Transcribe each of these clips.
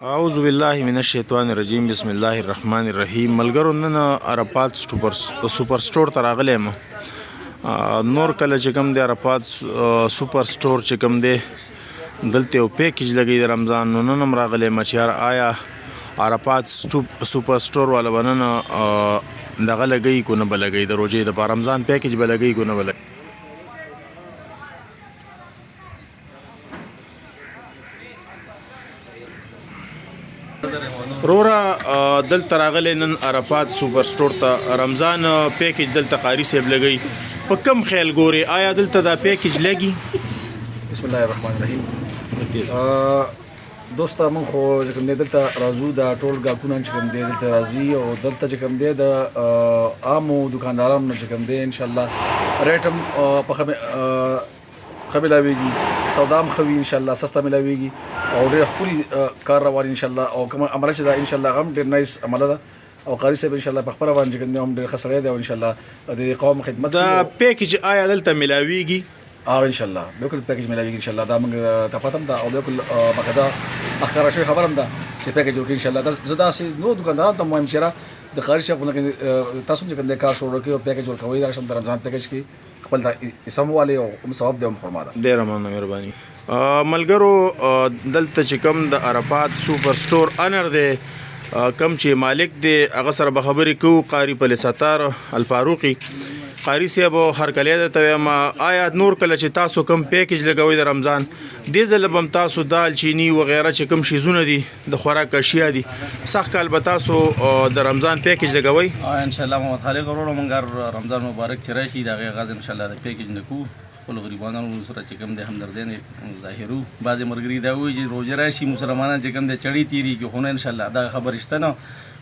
اعوذ بالله من الشیطان الرجیم بسم الله الرحمن الرحیم ملګرو نن عرفات سوپر سٹور ته راغلی یم نور کله چې کوم دی عرفات سوپر سٹور چې کوم دی دلته یو پیکیج لګی د رمضان نو نن هم راغلی یم چې آیا عرفات سوپر سٹور والا به نن دغه لګی کو نه به لګی د روژې د رمضان پیکیج به لګی کو نه به لګی رورا دلته راغلی نن عرفات سوپر سٹور ته رمضان پیکیج دلته قاری صاحب لګی په کم خیال ګوري آیا دلته دا پیکیج لګي بسم الله الرحمن الرحیم دوستا من خو کوم دلته راځو دا ټول ګاکونه چې کوم دی دلته راځي او دلته چې کوم دی د عامو دکاندارانو چې کوم دی ان شاء الله ریټم په خبلاویږي سودام خوي ان شاء الله سستا ملاويږي او ډېر خپل کار روان ان شاء الله او کوم عمل چې دا ان شاء الله غم ډېر نایس عمل ده او قاری صاحب ان شاء الله په خبره باندې کوم هم ډېر خسرې ده او ان شاء الله د قوم خدمت دا پیکیج آیا دلته ملاويږي او ان شاء الله بالکل پیکیج ملاويږي ان شاء الله دا موږ ته پاتم دا او بالکل مقدا اخر شوی خبرم ده چې پیکیج ورکړي ان شاء الله دا زدا سي نو دکاندار ته مهم چیرې د قاری صاحب تاسو چې کوم کار شروع کړو پیکیج ورکوي دا شم د رمضان پیکیج کې خپل اسم والے او ثواب دی فرماده ډیر مننه مهرباني ملګرو دلته چې کوم د عرفات سوپر سٹور انر دی کم چې مالک دی هغه سره به خبرې کوو قاری پل ستار الفاروقي قاری صاحب هر کله ته ما آیا نور کله چې تاسو کم پیکیج لګوي د رمضان دې ځل بم تاسو دال چینی و غیره چې کم شیزونه دي د خوراک اشیاء دي سخت کال به تاسو د رمضان پیکیج لګوي ان شاء الله محمد خالق ورو مونږ رمضان مبارک چې راشي دا غاز ان شاء الله د پیکیج نکو ټول غریبانو سره چې کوم د همدردین ظاهرو بعضی مرګري دا وایي چې روزه راشي مسلمانان چې کوم د چړې تیری کې خو ان شاء الله دا خبر شته نو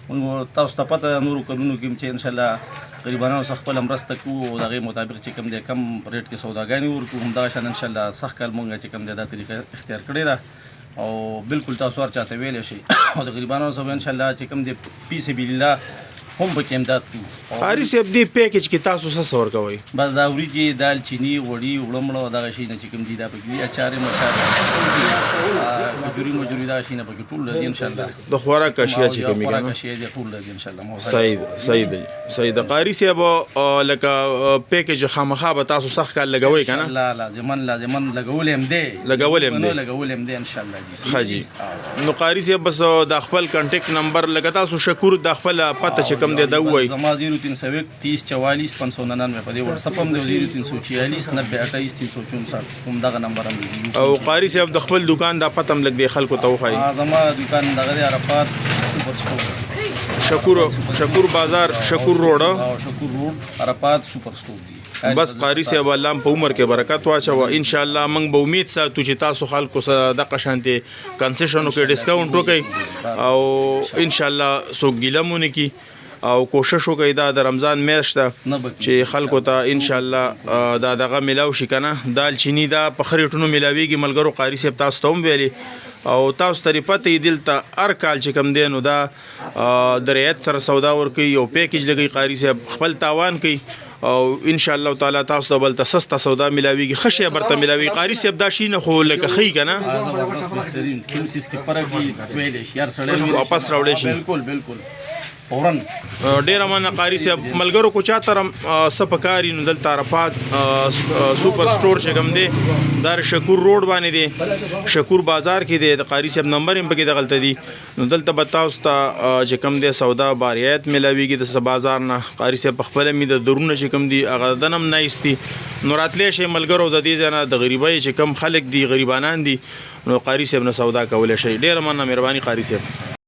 موږ تاسو ته پته نور کلونو کې چې ان شاء الله غریبانو سره خپل مرسته کوو او دغه مطابق چې کوم د کم ریټ کې سوداګانی ورکو هم دا شان ان شاء الله سخت کال مونږ چې کوم د طریقه اختیار کړی دا او بالکل تاسو ورچاته ویل شي او د غریبانو سره ان شاء الله چې کوم د پی سبیل الله هم پکې امداد کوو قاری صاحب دې پیکیج کې تاسو څه ور کوي بس دا وریجې دال چینی وړي وړمړو دغه شي نه چې کوم دي دا پکې اچار مجوري دا شي نه پکې ټول لږ ان شاء الله د خوراک اشیاء چې کومې خوراک اشیاء دي ټول لږ ان شاء الله صحیح د قاری صاحب لکه پیکیج خامخا به تاسو سخت کال لګوي کنه لا لازمن لګول هم دي ان شاء الله جی حاجی نو قاری صاحب بس د خپل کانټیکټ نمبر لګا تاسو شکر د خپل پته چې کم دی دا وای زما 0301 30 44 599 په دې WhatsApp هم دی 0346 90 28 364 کوم دغه نمبر هم دی او قاری صاحب د خپل دکان دا پته هم لګ دی خلکو ته وخای زما دکان دغه عرفات سوپر سٹور شکور بازار شکور روډ او شکور روډ عرفات سوپر سٹور دی بس قاری صاحب الله په عمر کې برکت واچو ان شاء الله موږ به امید ساتو چې تاسو خلکو سره د قشانتي کنسیشن او ډیسکاونټ وکړي او ان شاء الله سو ګیلمونه کی او کوشش وکړئ دا د رمضان میاشت چې خلکو ته ان شاء الله دا دغه ملاو شي کنه دال چینی دا په خریټونو ملاویږي ملګرو قاری صاحب تاسو ته هم ویلي او تاسو ته پته دلته هر کال چې کم دینو دا د ریت سره سودا ورکوي او پیکیج لګي قاری صاحب خپل تاوان کوي او ان شاء الله تعالی تاسو ته بل سستا سودا ملاویږي خشه برته ملاوي قاری صاحب دا شي نه خو لکه خي کنه بهترین کوم سیس کې فرق دی ویلې شهر سره واپس راوړې شي بالکل فورن ډیر مننه قاری صاحب ملګرو کو چاته سپکاری نو دلته عرفات سوپر سٹور چې کوم دی در شکور روډ باندې دی شکور بازار کې دی د قاری صاحب نمبر هم پکې دغلت دی نو دلته بتاو ستا چې کوم دی سودا باریات ملاویږي د بازار نه قاری صاحب خپل می د درونه چې کوم دی هغه دنم نه ایستي نو راتلې شي ملګرو د دې ځنه د غریبای چې کم خلک دی غریبانان دي نو قاری صاحب نه سودا کول شي ډیر مننه مهرباني قاری صاحب